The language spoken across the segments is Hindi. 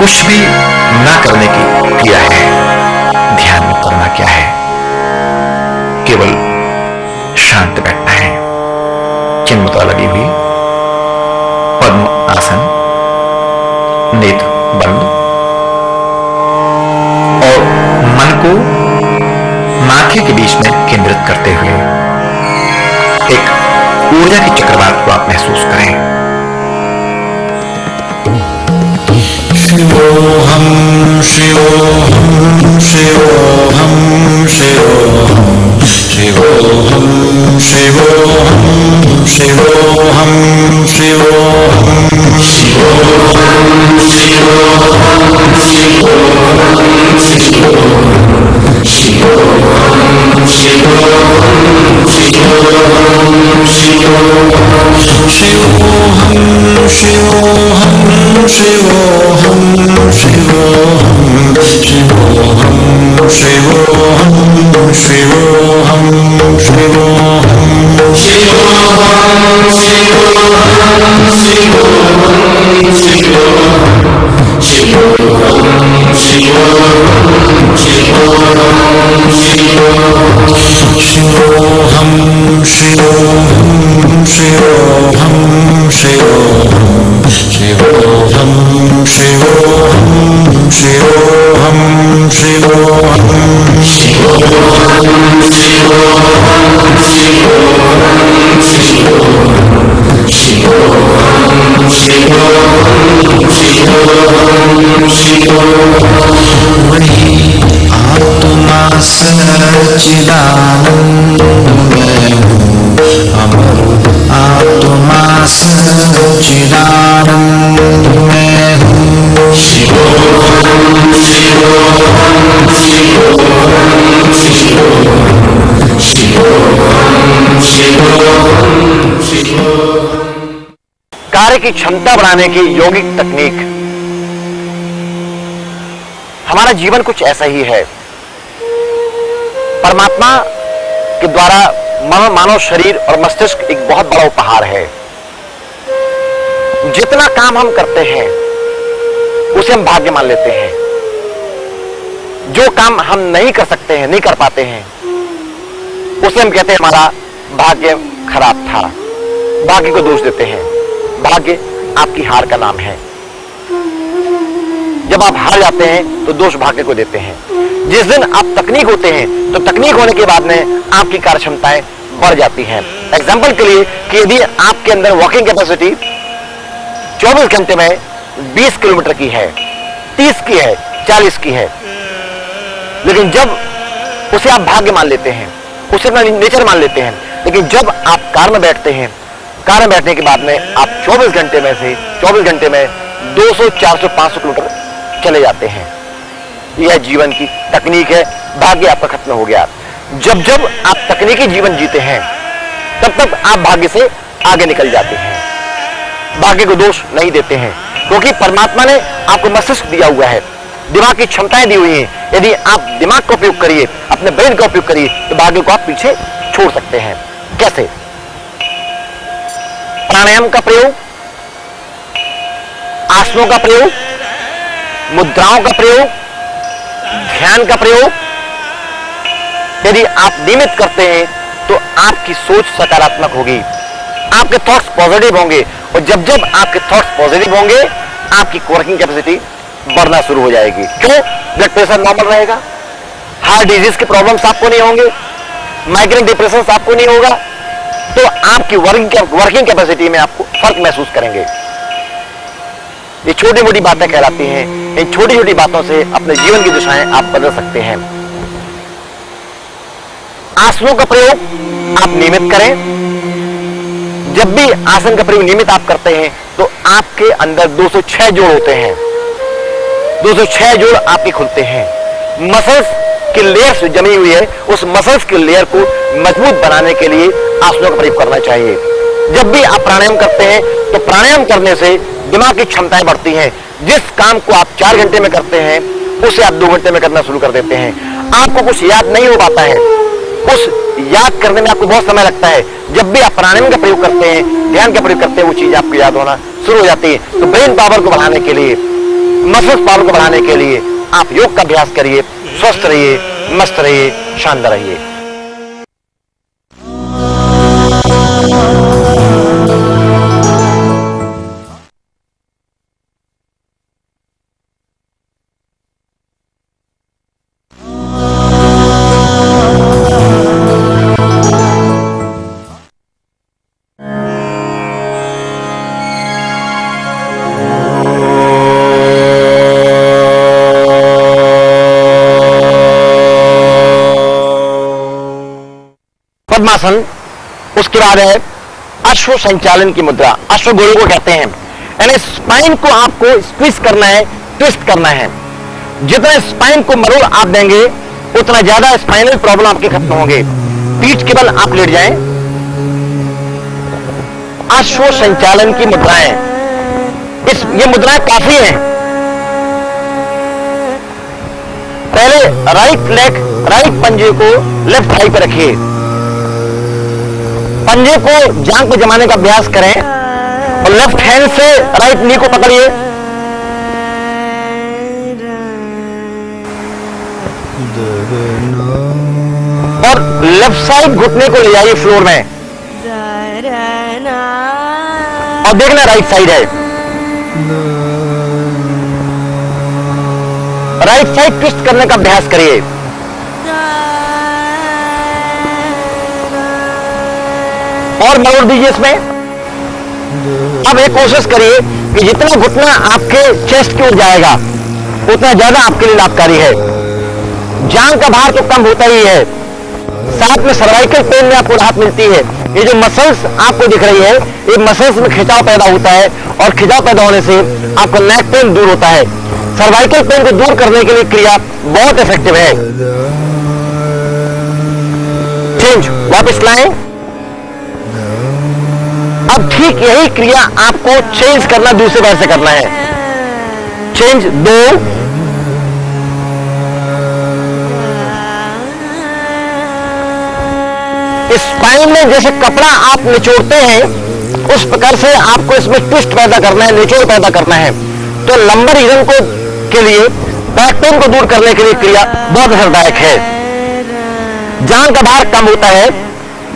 कुछ भी ना करने की क्रिया है। ध्यान में करना क्या है? केवल शांत बैठना है, चिन्मुद्रा लगी हुई, पद्म आसन, नेत्र बंद और मन को माथे के बीच में केंद्रित करते हुए एक ऊर्जा के चक्रवात को आप महसूस करें। शिवोहम शिवोहम शिवोहम शिवोहम शिवोहम शिवोहम शिवोहम शिवोहम कार्य की क्षमता बढ़ाने की यौगिक तकनीक। हमारा जीवन कुछ ऐसा ही है। परमात्मा के द्वारा मानव शरीर और मस्तिष्क एक बहुत बड़ा उपहार है। जितना काम हम करते हैं उसे हम भाग्य मान लेते हैं। जो काम हम नहीं कर सकते हैं, नहीं कर पाते हैं, उसे हम कहते हैं हमारा भाग्य खराब था। भाग्य को दोष देते हैं। भाग्य आपकी हार का नाम है। जब आप हार जाते हैं तो दोष भाग्य को देते हैं। जिस दिन आप तकनीक होते हैं तो तकनीक होने के बाद में आपकी कार्य क्षमताएं बढ़ जाती हैं। एग्जाम्पल के लिए कि यदि आपके अंदर वॉकिंग कैपेसिटी 24 घंटे में 20 किलोमीटर की है, 30 की है, 40 की है, लेकिन जब उसे आप भाग्य मान लेते हैं, उसे अपना नेचर मान लेते हैं, लेकिन जब आप कार में बैठते हैं, कार में बैठने के बाद में आप 24 घंटे में से 24 घंटे में 200, 400, 500 किलोमीटर चले जाते हैं। यह जीवन की तकनीक है। भाग्य आपका खत्म हो गया। जब जब आप तकनीकी जीवन जीते हैं तब तक आप भाग्य से आगे निकल जाते हैं। भाग्य को दोष नहीं देते हैं, क्योंकि परमात्मा ने आपको मस्तिष्क दिया हुआ है, दिमाग की क्षमताएं दी हुई हैं। यदि आप दिमाग का उपयोग करिए, अपने ब्रेन का उपयोग करिए, तो भाग्य को आप पीछे छोड़ सकते हैं। कैसे? प्राणायाम का प्रयोग, आसनों का प्रयोग, मुद्राओं का प्रयोग, ध्यान का प्रयोग यदि आप नियमित करते हैं तो आपकी सोच सकारात्मक होगी, आपके थॉट्स पॉजिटिव होंगे, और जब जब आपके थॉट्स पॉजिटिव होंगे आपकी वर्किंग कैपेसिटी बढ़ना शुरू हो जाएगी। क्यों? ब्लड प्रेशर नॉर्मल रहेगा, हार्ट डिजीज के प्रॉब्लम्स आपको नहीं होंगे, माइग्रेन डिप्रेशन आपको नहीं होगा, तो आपकी वर्किंग कैपेसिटी में आपको फर्क महसूस करेंगे। ये छोटी मोटी बातें कहलाती हैं। इन छोटी छोटी बातों से अपने जीवन की दिशाएं आप बदल सकते हैं। आसनों का प्रयोग आप नियमित करें। जब भी आसन का प्रयोग नियमित आप करते हैं तो आपके अंदर 206 जोड़ होते हैं। 206 जोड़ आपके खुलते हैं। मसल्स की लेयर जमी हुई है, उस मसल्स की लेयर को मजबूत बनाने के लिए आसनों का प्रयोग करना चाहिए। जब भी आप प्राणायाम करते हैं तो प्राणायाम करने से दिमाग की क्षमताएं बढ़ती हैं। जिस काम को आप 4 घंटे में करते हैं उसे आप 2 घंटे में करना शुरू कर देते हैं। आपको कुछ याद नहीं हो पाता है, उस याद करने में आपको बहुत समय लगता है। जब भी आप प्राणायाम का प्रयोग करते हैं, ध्यान का प्रयोग करते हैं, वो चीज आपको याद होना शुरू हो जाती है। तो ब्रेन पावर को बढ़ाने के लिए मसल्स पावर को बढ़ाने के लिए आप योग का अभ्यास करिए। स्वस्थ रहिए, मस्त रहिए, शानदार रहिए। पद्मासन, उसके बाद है अश्व संचालन की मुद्रा। अश्व गोल को कहते हैं, यानी स्पाइन को आपको स्क्वीज करना है, ट्विस्ट करना है। जितना स्पाइन को मरोड़ आप देंगे उतना ज्यादा स्पाइनल प्रॉब्लम आपके खत्म होंगे। पीठ के बल आप लेट जाएं। अश्व संचालन की मुद्राएं, ये मुद्राएं काफी हैं। पहले राइट पंजे को लेफ्ट थाई पर रखिए, पंजे को जांग पे जमाने का अभ्यास करें और लेफ्ट हैंड से राइट नी को पकड़िए और लेफ्ट साइड घुटने को ले जाइए फ्लोर में और देखना राइट साइड है। राइट साइड ट्विस्ट करने का अभ्यास करिए। और मरोड़ दीजिए इसमें। अब एक कोशिश करिए कि जितना घुटना आपके चेस्ट की ओर जाएगा उतना ज्यादा आपके लिए लाभकारी है। जांग का भार तो कम होता ही है, साथ में सर्वाइकल पेन में आपको राहत मिलती है। ये जो मसल्स आपको दिख रही है, ये मसल्स में खिंचाव पैदा होता है और खिंचाव पैदा होने से आपको नेक पेन दूर होता है। सर्वाइकल पेन को दूर करने के लिए क्रिया बहुत इफेक्टिव है। चेंज, वापस लाएं। अब ठीक यही क्रिया आपको चेंज करना दूसरे बार से करना है। चेंज 2, स्पाइन में जैसे कपड़ा आप निचोड़ते हैं उस प्रकार से आपको इसमें ट्विस्ट पैदा करना है, निचोड़ पैदा करना है। तो लंबर रीजन को के लिए बैक पेन को दूर करने के लिए क्रिया बहुत असरदायक है। जांग का भार कम होता है।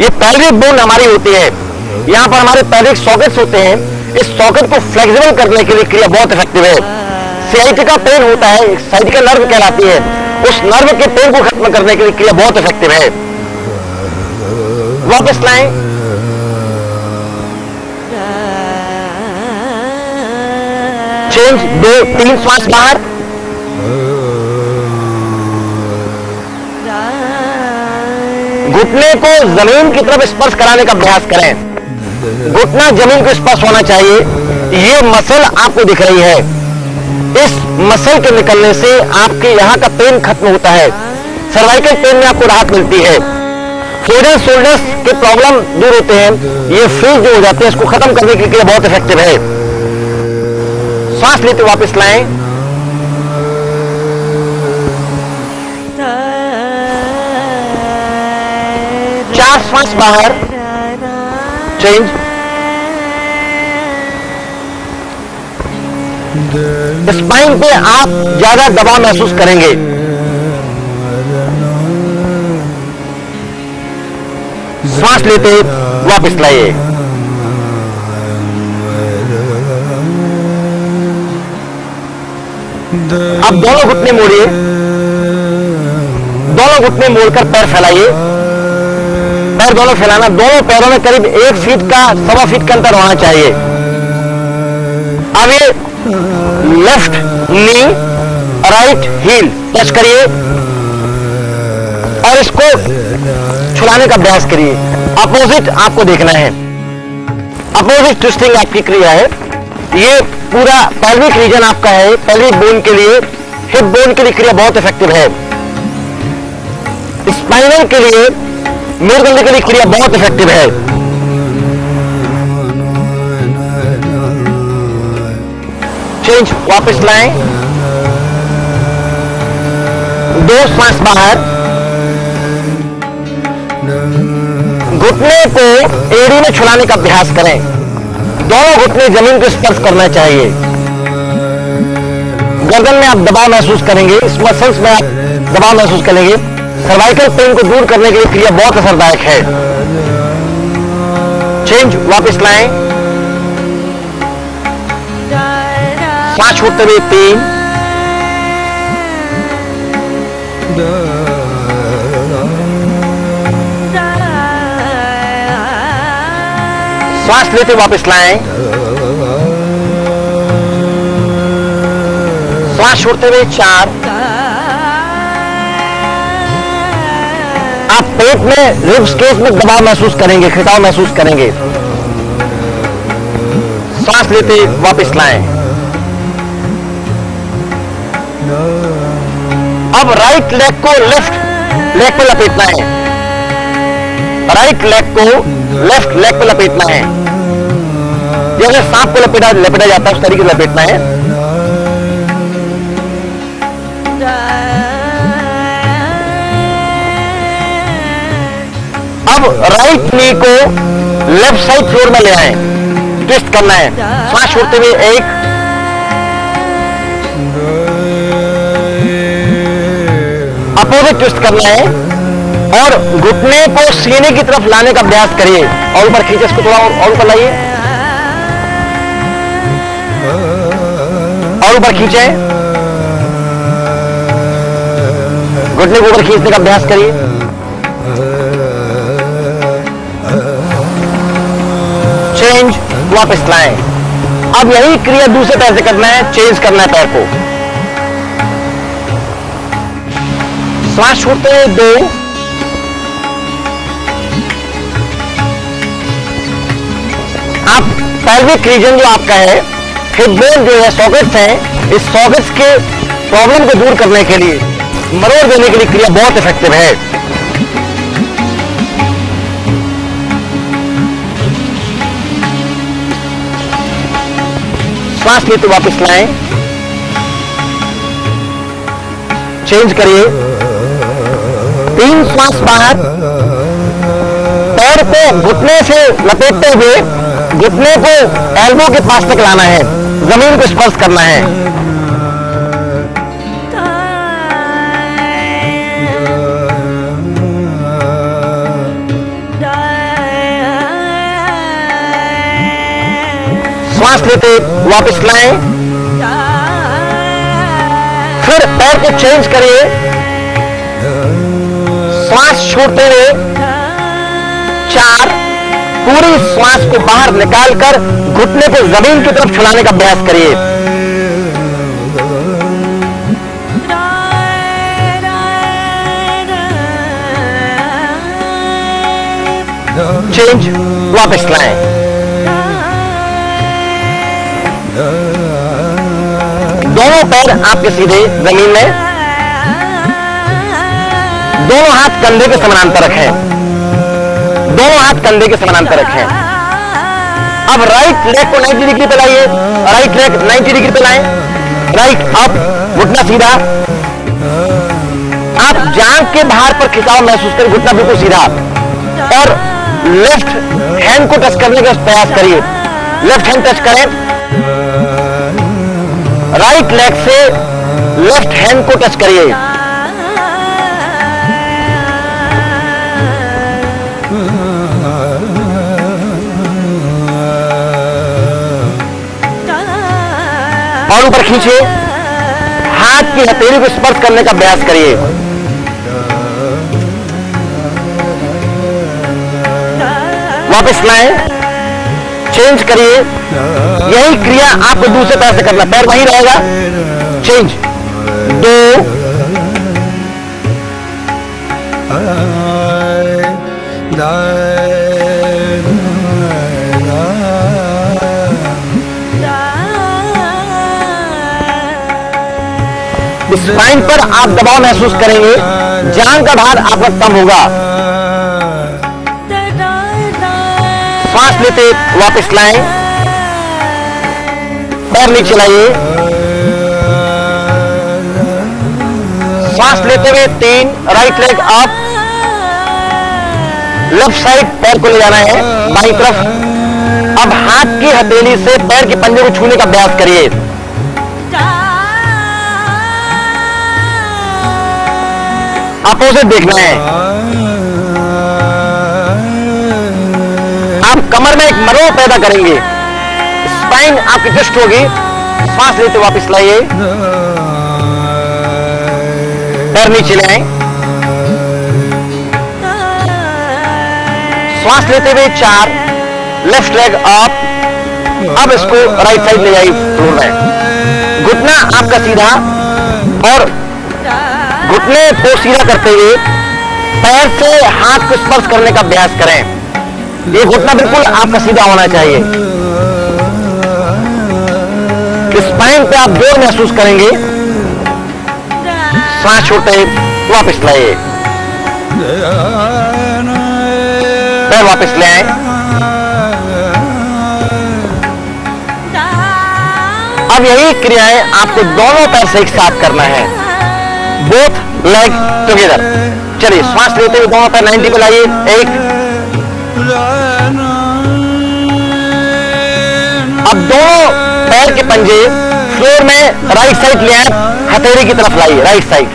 ये पेल्विक बोन हमारी होती है, यहां पर हमारे पेल्विक सॉकेट्स होते हैं। इस सॉकेट को फ्लेक्सिबल करने के लिए क्रिया बहुत इफेक्टिव है। सियाटिका पेन होता है, साइटिका नर्व कहलाती है, उस नर्व के पेन को खत्म करने के लिए क्रिया बहुत इफेक्टिव है। वापस लाएं। चेंज 2, 3 श्वास बाहर। घुटने को जमीन की तरफ स्पर्श कराने का अभ्यास करें। घुटना जमीन को स्पर्श होना चाहिए। ये मसल आपको दिख रही है, इस मसल के निकलने से आपके यहां का पेन खत्म होता है। सर्वाइकल पेन में आपको राहत मिलती है। शोल्डर्स के प्रॉब्लम दूर होते हैं। ये फ्रीज जो हो जाते हैं इसको खत्म करने के लिए बहुत इफेक्टिव है। सांस लेते वापस लाएं। चार सांस बाहर। चेंज। स्पाइन पे आप ज्यादा दबाव महसूस करेंगे। सांस लेते वापस लाइए। अब दोनों घुटने मोड़िए, दोनों घुटने मोड़कर पैर फैलाइए। पैर दोनों फैलाना, दोनों पैरों में करीब 1 फीट का 1.25 फीट का अंतर होना चाहिए। अब ये left knee right heel touch करिए और इसको छुड़ाने का अभ्यास करिए। अपोजिट आपको देखना है। अपोजिट ट्विस्टिंग आपकी क्रिया है। ये पूरा पेल्विक रीजन आपका है। पेल्विक बोन के लिए, हिप बोन के लिए क्रिया बहुत इफेक्टिव है। स्पाइनल के लिए, मेरुदंड के लिए क्रिया बहुत इफेक्टिव है। चेंज, वापस लाएं। 2 सांस बाहर। घुटने को एड़ी में छुड़ाने का अभ्यास करें। दोनों घुटने जमीन को स्पर्श करना चाहिए। गर्दन में आप दबाव महसूस करेंगे, इस मसल्स में आप दबाव महसूस करेंगे। सर्वाइकल पेन को दूर करने के लिए क्रिया बहुत असरदायक है। चेंज, वापस लाएं, सांस छोड़ते हुए 3, सांस लेते वापस लाएं, सांस छोड़ते हुए 4। आप पेट में रिब्स केस में दबाव महसूस करेंगे, खिंचाव महसूस करेंगे। सांस लेते वापस लाएं। अब राइट लेग को लेफ्ट लेग पे लपेटना है, राइट लेग को लेफ्ट लेग पे लपेटना है। जैसे सांप को लपेटा जाता है उस तरीके से लपेटना है। अब राइट नी को लेफ्ट साइड फ्लोर में ले आए, ट्विस्ट करना है। सांस छोड़ते हुए 1, अपोजिट ट्विस्ट करना है और घुटने को सीने की तरफ लाने का प्रयास करिए और ऊपर खींचे, इसको थोड़ा और ऊपर लाइए और ऊपर खींचे, घुटने को ऊपर खींचने का अभ्यास करिए। चेंज, वापस लाएं। अब यही क्रिया दूसरे पैर से करना है, चेंज करना है पैर को। सांस छोड़ते हुए 2, आप पेल्विक रीजन जो आपका है, हिप बोन जो है, सॉकेट्स हैं, इस सॉकेट्स के प्रॉब्लम को दूर करने के लिए, मरोड़ देने के लिए क्रिया बहुत इफेक्टिव है। सांस लेते वापस लाएं, चेंज करिए, 3 सांस बाहर। पैर को घुटने से लपेटते हुए घुटने को एल्बो के पास तक लाना है, जमीन को स्पर्श करना है। सांस लेते वापस लाएं, फिर पैर को चेंज करिए, सांस छोड़ते हुए 4, पूरी सांस को बाहर निकालकर घुटने को जमीन की तरफ छुलाने का अभ्यास करिए। चेंज, वापस लाएं। दोनों पैर आपके सीधे जमीन में, दोनों हाथ कंधे के समानांतर रखें, दोनों हाथ कंधे के समानांतर रखें। अब राइट लेग को 90 डिग्री पे लाइए, राइट लेग 90 डिग्री पे लाएं, राइट अप, घुटना सीधा। आप जांघ के बाहर पर खिंचाव महसूस करें, घुटना बिल्कुल सीधा, और लेफ्ट हैंड को टच करने का प्रयास करिए। लेफ्ट हैंड टच करें, राइट लेग से लेफ्ट हैंड को टच करिए। और ऊपर खींचिए, हाथ की हथेली को स्पर्श करने का प्रयास करिए। वापस लाएं, चेंज करिए। यही क्रिया आपको दूसरे पैर से करना, पैर वहीं रहेगा। चेंज, 2, स्पाइन पर आप दबाव महसूस करेंगे, जांघ का भार आपका कम होगा। सांस लेते वापस लाएं, पैर नीचे लाइए, सांस लेते हुए 3, right leg up, left side पैर को ले जाना है बाईं तरफ। अब हाथ की हथेली से पैर के पंजे को छूने का अभ्यास करिए। अपोजिट देखना है। आप कमर में एक मरोड़ पैदा करेंगे, स्पाइन आपकी ट्विस्ट होगी। सांस लेते वापस लाइए, पैर नीचे ले आए, श्वास लेते हुए 4, लेफ्ट लेग अप। अब इसको राइट साइड ले जाइए फ्लोर में। घुटना आपका सीधा और घुटने को सीधा करते हुए पैर से हाथ को स्पर्श करने का अभ्यास करें। ये घुटना बिल्कुल आपका सीधा होना चाहिए। स्पाइन पे आप जोर महसूस करेंगे। सांस छोड़ते वापस लाइए, पैर वापस ले आए। अब यही क्रियाएं आपको दोनों पैर से एक साथ करना है, बोथ लेग टुगेदर। चलिए श्वास लेते हुए दोनों पैर 90 पे लाइए। 1, अब दोनों पैर के पंजे फ्लोर में राइट साइड ले आए, हथेली की तरफ लाइए, राइट साइड।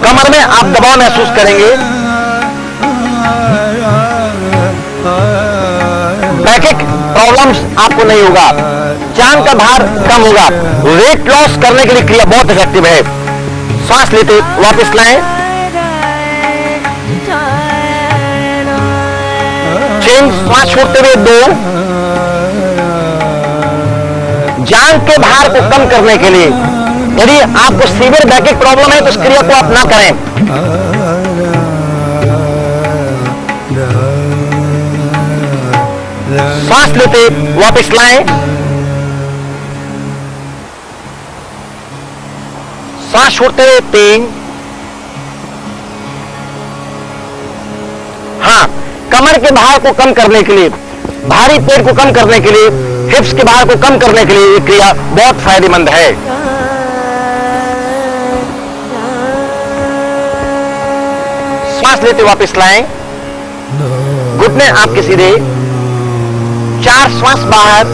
कमर में आप दबाव महसूस करेंगे। बैकिक प्रॉब्लम्स आपको नहीं होगा, जान का भार कम होगा। वेट लॉस करने के लिए क्रिया बहुत इफेक्टिव है। सांस लेते वापस लाएं, चेंज। सांस छोड़ते हुए 2। जान के भार को कम करने के लिए यदि आपको सीवियर बैकिक प्रॉब्लम है तो इस क्रिया को आप ना करें। सांस लेते वापस लाएं, सांस छोड़ते हुए 3। हाँ, कमर के भार को कम करने के लिए, भारी पेट को कम करने के लिए, हिप्स के भार को कम करने के लिए ये क्रिया बहुत फायदेमंद है। सांस लेते वापस लाएं, घुटने आपके सीधे। 4 श्वास बाहर,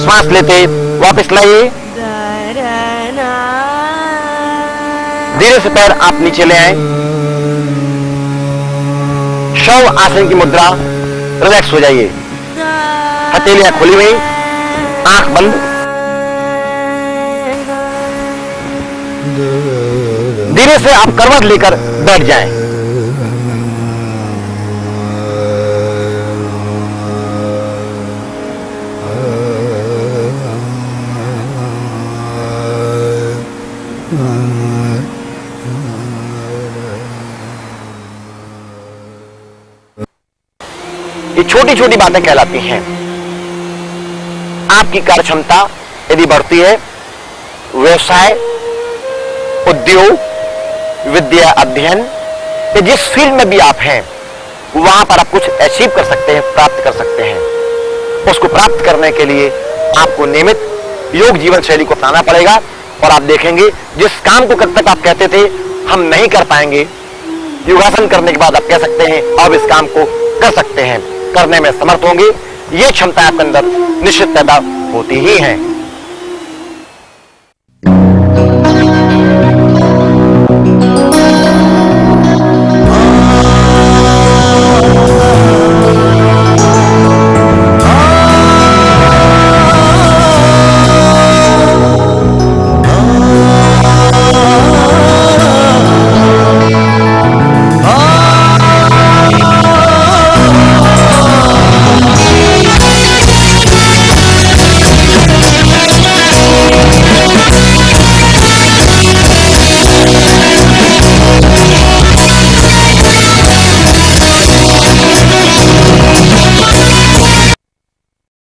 श्वास लेते वापस लाइए। धीरे से पैर आप नीचे ले आए, शव आसन की मुद्रा, रिलैक्स हो जाइए। हथेलियां खुली हुई, आंख बंद। धीरे से आप करवट लेकर बैठ जाएं। ये छोटी छोटी बातें कहलाती हैं। आपकी कार्य क्षमता यदि बढ़ती है, व्यवसाय, उद्योग, विद्या, अध्ययन, या जिस फील्ड में भी आप हैं वहां पर आप कुछ अचीव कर सकते हैं, प्राप्त कर सकते हैं। उसको प्राप्त करने के लिए आपको नियमित योग जीवन शैली को अपनाना पड़ेगा। और आप देखेंगे जिस काम को कब तक आप कहते थे हम नहीं कर पाएंगे, योगासन करने के बाद आप कह सकते हैं अब इस काम को कर सकते हैं, करने में समर्थ होंगे। ये क्षमता आपके अंदर निश्चित पैदा होती ही है।